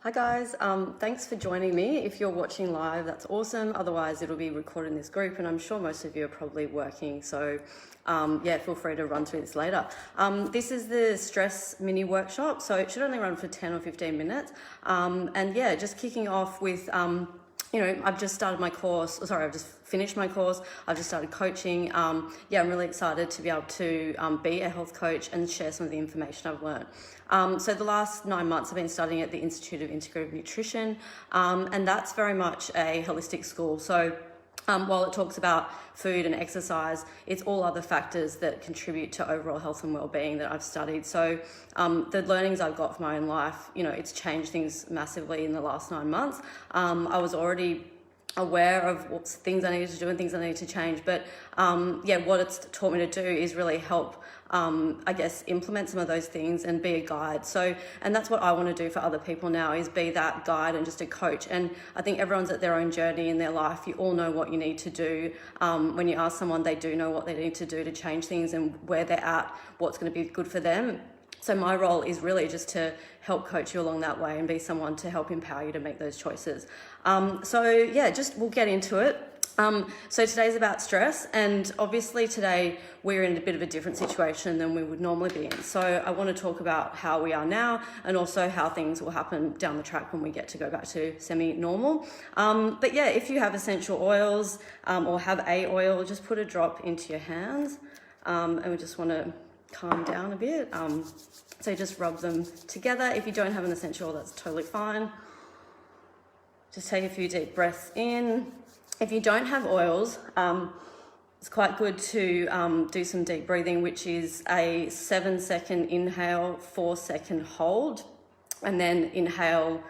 Hi guys, thanks for joining me. If you're watching live, that's awesome. Otherwise, it'll be recorded in this group, and I'm sure most of you are probably working. So, yeah, feel free to run through this later. This is the stress mini workshop, so it should only run for 10 or 15 minutes. And yeah, just kicking off with I've just started my course. Sorry, I've just finished my course. I've just started coaching. Yeah, I'm really excited to be able to be a health coach and share some of the information I've learned. So the last 9 months I've been studying at the Institute of Integrative Nutrition, and that's very much a holistic school. So while it talks about food and exercise, it's all other factors that contribute to overall health and well-being that I've studied. So the learnings I've got from my own life, it's changed things massively in the last 9 months. I was already aware of what things I needed to do and things I needed to change. But what it's taught me to do is really help, implement some of those things and be a guide. And that's what I want to do for other people now, is be that guide and just a coach. And I think everyone's at their own journey in their life. You all know what you need to do. When you ask someone, they do know what they need to do to change things and where they're at, what's going to be good for them. So my role is really just to help coach you along that way and be someone to help empower you to make those choices. We'll get into it. So today's about stress, and obviously today we're in a bit of a different situation than we would normally be in. So I want to talk about how we are now and also how things will happen down the track when we get to go back to semi-normal. If you have essential oils or have a oil, just put a drop into your hands, and we just want to calm down a bit. So just rub them together. If you don't have an essential oil, that's totally fine. Just take a few deep breaths in. If you don't have oils, it's quite good to do some deep breathing, which is a 7-second inhale, 4-second hold, and then inhale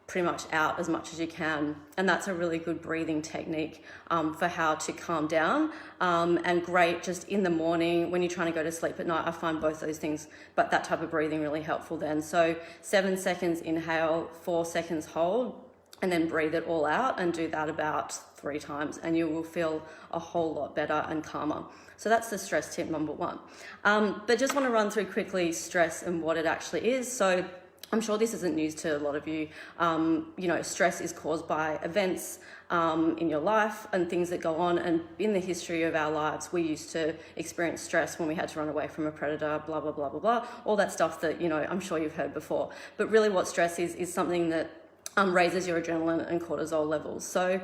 pretty much out as much as you can. And that's a really good breathing technique for how to calm down, and great just in the morning when you're trying to go to sleep at night. I find both those things, but that type of breathing really helpful then. So 7 seconds inhale, 4 seconds hold, and then breathe it all out, and do that about 3 times, and you will feel a whole lot better and calmer. So that's the stress tip number 1. But just want to run through quickly stress and what it actually is. So I'm sure this isn't news to a lot of you. Stress is caused by events in your life and things that go on. And in the history of our lives, we used to experience stress when we had to run away from a predator, blah, blah, blah, blah, blah. All that stuff that, I'm sure you've heard before. But really what stress is something that raises your adrenaline and cortisol levels. So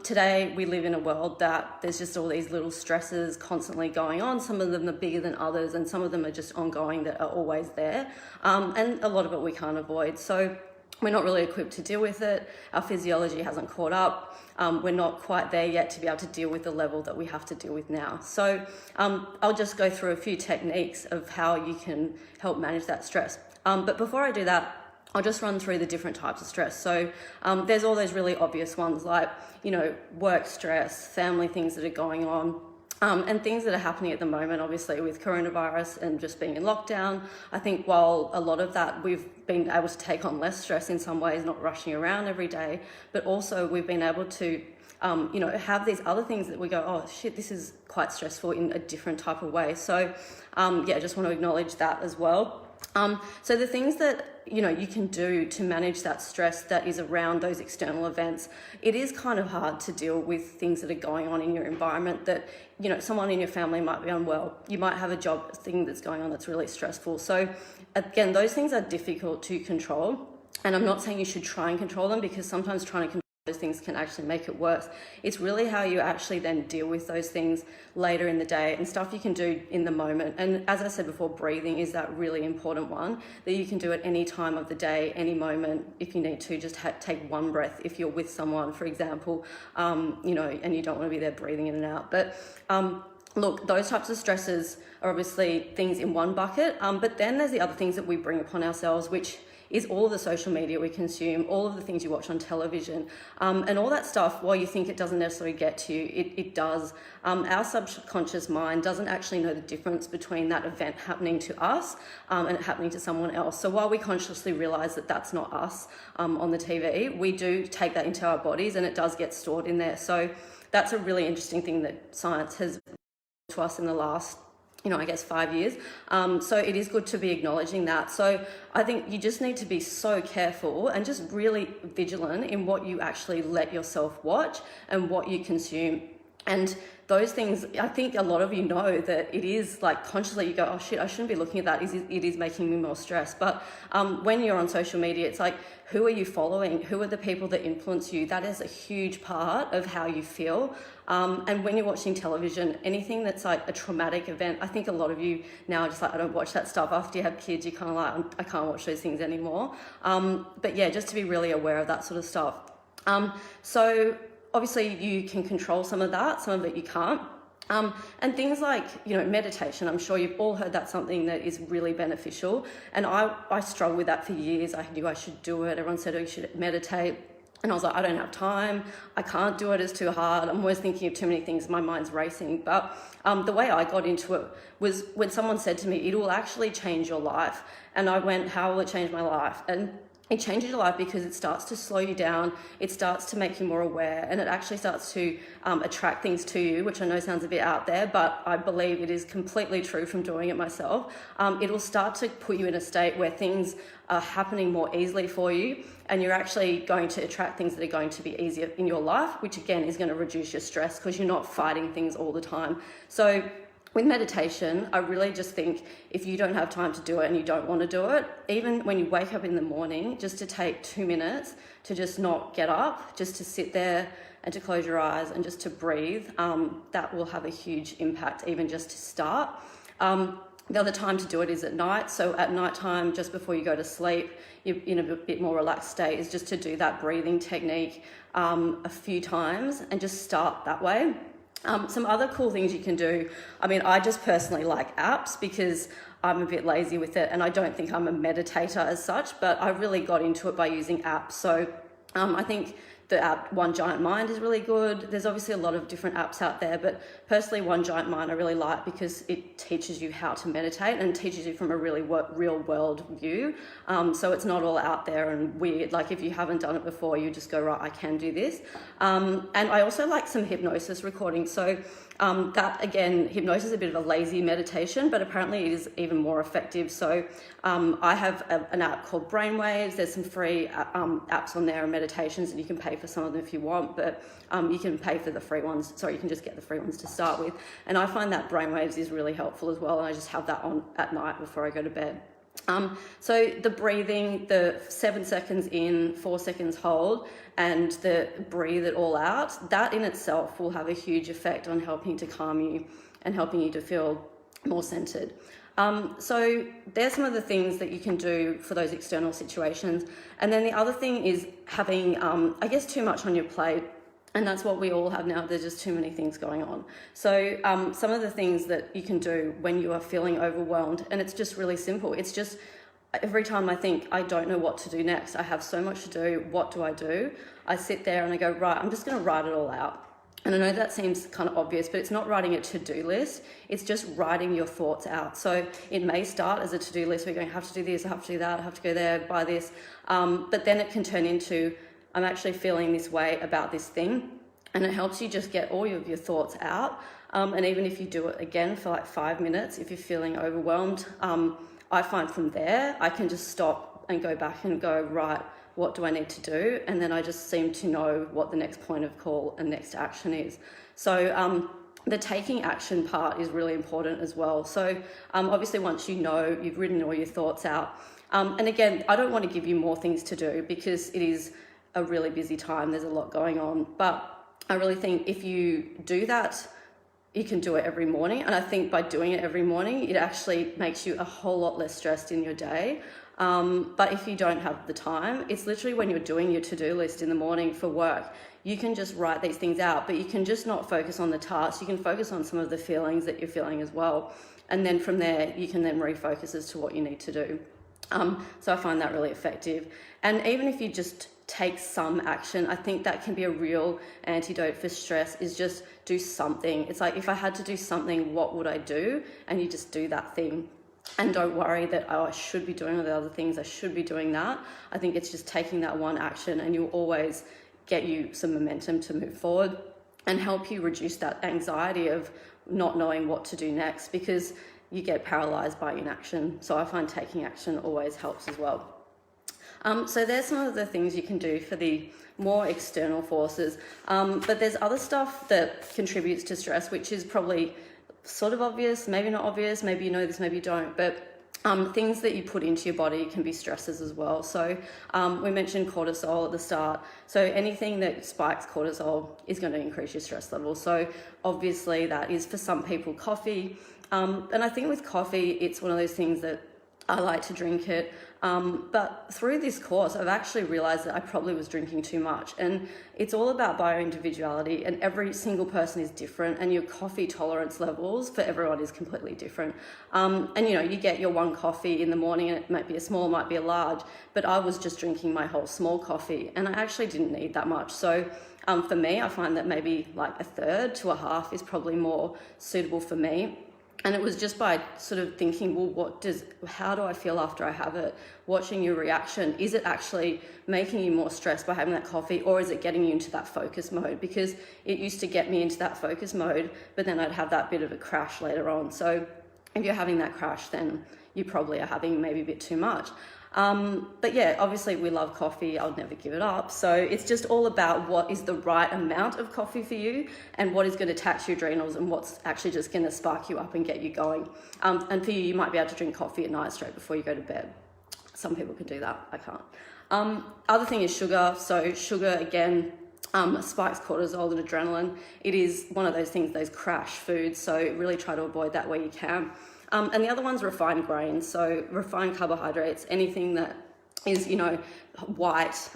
today we live in a world that there's just all these little stresses constantly going on. Some of them are bigger than others, and some of them are just ongoing that are always there. And a lot of it we can't avoid. So we're not really equipped to deal with it. Our physiology hasn't caught up. We're not quite there yet to be able to deal with the level that we have to deal with now. So I'll just go through a few techniques of how you can help manage that stress. But before I do that, I'll just run through the different types of stress. So there's all those really obvious ones like, work stress, family things that are going on, and things that are happening at the moment, obviously with coronavirus and just being in lockdown. I think while a lot of that we've been able to take on less stress in some ways, not rushing around every day, but also we've been able to have these other things that we go, oh shit, this is quite stressful in a different type of way. So I just want to acknowledge that as well. So the things that you can do to manage that stress that is around those external events, it is kind of hard to deal with things that are going on in your environment that, someone in your family might be unwell. You might have a job thing that's going on that's really stressful. So again, those things are difficult to control. And I'm not saying you should try and control them, because sometimes trying to control those things can actually make it worse. It's really how you actually then deal with those things later in the day and stuff you can do in the moment. And as I said before, breathing is that really important one that you can do at any time of the day, any moment. If you need to, just take one breath if you're with someone, for example, and you don't want to be there breathing in and out. But look, those types of stresses are obviously things in one bucket, but then there's the other things that we bring upon ourselves, which is all of the social media we consume, all of the things you watch on television, and all that stuff. While you think it doesn't necessarily get to you, it does. Our subconscious mind doesn't actually know the difference between that event happening to us and it happening to someone else. So while we consciously realize that that's not us on the TV, we do take that into our bodies, and it does get stored in there. So that's a really interesting thing that science has to us in the last I guess 5 years. So it is good to be acknowledging that. So I think you just need to be so careful and just really vigilant in what you actually let yourself watch and what you consume. And those things, I think a lot of you know that it is like consciously you go, oh shit, I shouldn't be looking at that. It is making me more stressed. But when you're on social media, it's like, who are you following? Who are the people that influence you? That is a huge part of how you feel. And when you're watching television, anything that's like a traumatic event, I think a lot of you now are just like, I don't watch that stuff. After you have kids, you kind of like, I can't watch those things anymore. But yeah, just to be really aware of that sort of stuff. So obviously you can control some of that, some of it you can't. And things like, meditation, I'm sure you've all heard that's something that is really beneficial. And I struggled with that for years. I knew I should do it. Everyone said, oh, you should meditate. And I was like, I don't have time. I can't do it. It's too hard. I'm always thinking of too many things. My mind's racing. But the way I got into it was when someone said to me, it will actually change your life. And I went, how will it change my life? And it changes your life because it starts to slow you down, it starts to make you more aware, and it actually starts to attract things to you, which I know sounds a bit out there, but I believe it is completely true from doing it myself. It will start to put you in a state where things are happening more easily for you, and you're actually going to attract things that are going to be easier in your life, which again is going to reduce your stress because you're not fighting things all the time. So with meditation, I really just think if you don't have time to do it and you don't want to do it, even when you wake up in the morning, just to take 2 minutes to just not get up, just to sit there and to close your eyes and just to breathe, that will have a huge impact, even just to start. The other time to do it is at night. So at night time, just before you go to sleep, you're in a bit more relaxed state, is just to do that breathing technique a few times and just start that way. Some other cool things you can do. I mean, I just personally like apps because I'm a bit lazy with it and I don't think I'm a meditator as such, but I really got into it by using apps. So I think the app One Giant Mind is really good. There's obviously a lot of different apps out there, but personally One Giant Mind I really like because it teaches you how to meditate and teaches you from a really real world view. So it's not all out there and weird. Like if you haven't done it before, you just go, right, I can do this. And I also like some hypnosis recordings. So that again, hypnosis is a bit of a lazy meditation, but apparently it is even more effective. So I have an app called Brainwaves. There's some free apps on there and meditations, and you can pay for some of them if you want, but you can pay for the free ones. Sorry, you can just get the free ones to start with. And I find that Brainwaves is really helpful as well, and I just have that on at night before I go to bed. So the breathing, the 7 seconds in, 4 seconds hold, and the breathe it all out, that in itself will have a huge effect on helping to calm you and helping you to feel more centered. So there's some of the things that you can do for those external situations. And then the other thing is having, I guess, too much on your plate. And that's what we all have now. There's just too many things going on. So some of the things that you can do when you are feeling overwhelmed, and it's just really simple. It's just every time I think I don't know what to do next, I have so much to do, what do? I sit there and I go, right, I'm just going to write it all out. And I know that seems kind of obvious, but it's not writing a to-do list. It's just writing your thoughts out. So it may start as a to-do list where you're going, I have to do this, I have to do that, I have to go there, buy this. But then it can turn into, I'm actually feeling this way about this thing. And it helps you just get all of your thoughts out. And even if you do it again for like 5 minutes, if you're feeling overwhelmed, I find from there, I can just stop and go back and go, right, what do I need to do? And then I just seem to know what the next point of call and next action is. So the taking action part is really important as well. So obviously once you know you've written all your thoughts out, and again, I don't want to give you more things to do because it is a really busy time. There's a lot going on, but I really think if you do that, you can do it every morning. And I think by doing it every morning, it actually makes you a whole lot less stressed in your day. But if you don't have the time, it's literally when you're doing your to-do list in the morning for work, you can just write these things out, but you can just not focus on the tasks. You can focus on some of the feelings that you're feeling as well. And then from there, you can then refocus as to what you need to do. So I find that really effective. And even if you just take some action, I think that can be a real antidote for stress, is just do something. It's like, if I had to do something, what would I do? And you just do that thing. And don't worry that, oh, I should be doing all the other things, I should be doing that. I think it's just taking that one action, and you'll always get you some momentum to move forward and help you reduce that anxiety of not knowing what to do next, because you get paralyzed by inaction. So I find taking action always helps as well. So there's some of the things you can do for the more external forces, but there's other stuff that contributes to stress, which is probably sort of obvious, maybe not obvious, maybe you know this, maybe you don't, but things that you put into your body can be stressors as well. So we mentioned cortisol at the start. So anything that spikes cortisol is going to increase your stress level. So obviously that is for some people coffee. And I think with coffee, it's one of those things that I like to drink it. But through this course, I've actually realized that I probably was drinking too much. And it's all about bio-individuality, and every single person is different, and your coffee tolerance levels for everyone is completely different. And you know, you get your one coffee in the morning, and it might be a small, might be a large, but I was just drinking my whole small coffee, and I actually didn't need that much. So for me, I find that maybe like a third to a half is probably more suitable for me. And it was just by sort of thinking, well, how do I feel after I have it? Watching your reaction. Is it actually making you more stressed by having that coffee, or is it getting you into that focus mode? Because it used to get me into that focus mode, but then I'd have that bit of a crash later on. So if you're having that crash, then you probably are having maybe a bit too much. But yeah, obviously we love coffee. I'll never give it up. So it's just all about what is the right amount of coffee for you, and what is going to tax your adrenals, and what's actually just going to spark you up and get you going. And for you, you might be able to drink coffee at night straight before you go to bed. Some people can do that. I can't. Other thing is sugar. So sugar, again, spikes cortisol and adrenaline. It is one of those things, those crash foods. So really try to avoid that where you can. And the other one's refined grains, so refined carbohydrates, anything that is, you know, white,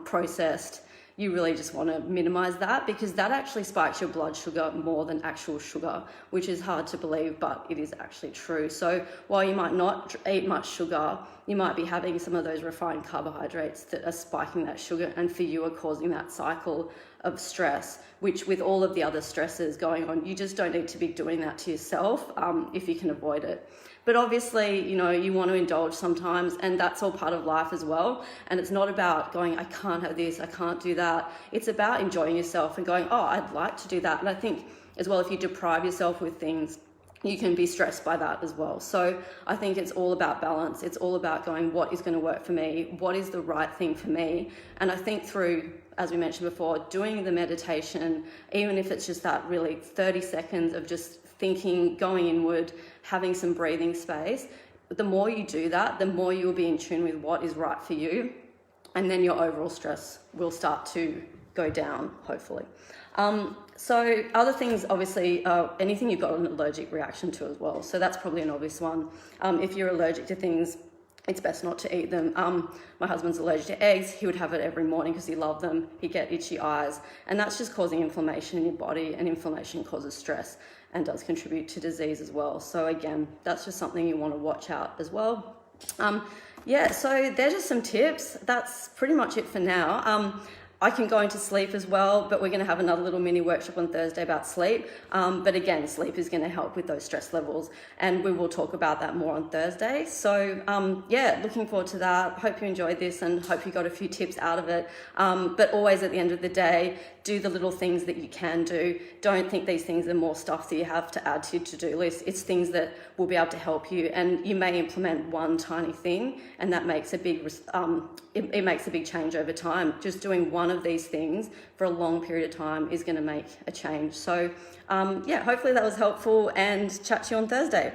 processed. You really just want to minimize that, because that actually spikes your blood sugar more than actual sugar, which is hard to believe, but it is actually true. So while you might not eat much sugar, you might be having some of those refined carbohydrates that are spiking that sugar, and for you are causing that cycle of stress, which with all of the other stresses going on, you just don't need to be doing that to yourself if you can avoid it. But obviously, you know, you want to indulge sometimes, and that's all part of life as well. And it's not about going, I can't have this, I can't do that. It's about enjoying yourself and going, oh, I'd like to do that. And I think as well, if you deprive yourself with things, you can be stressed by that as well. So I think it's all about balance. It's all about going, what is going to work for me? What is the right thing for me? And I think through, as we mentioned before, doing the meditation, even if it's just that really 30 seconds of just thinking, going inward, having some breathing space, the more you do that, the more you'll be in tune with what is right for you. And then your overall stress will start to go down, hopefully. So other things, obviously, anything you've got an allergic reaction to as well. So that's probably an obvious one. If you're allergic to things, it's best not to eat them. My husband's allergic to eggs. He would have it every morning because he loved them. He'd get itchy eyes. And that's just causing inflammation in your body, and inflammation causes stress and does contribute to disease as well. So again, that's just something you want to watch out as well. Yeah, so there's just some tips. That's pretty much it for now. I can go into sleep as well, but we're going to have another little mini workshop on Thursday about sleep. But again, sleep is going to help with those stress levels, and we will talk about that more on Thursday. So yeah, looking forward to that. Hope you enjoyed this, and hope you got a few tips out of it. But always at the end of the day, do the little things that you can do. Don't think these things are more stuff that you have to add to your to-do list. It's things that will be able to help you, and you may implement one tiny thing, and that makes a big it makes a big change over time. Just doing one of these things for a long period of time is going to make a change. So yeah, hopefully that was helpful, and chat to you on Thursday.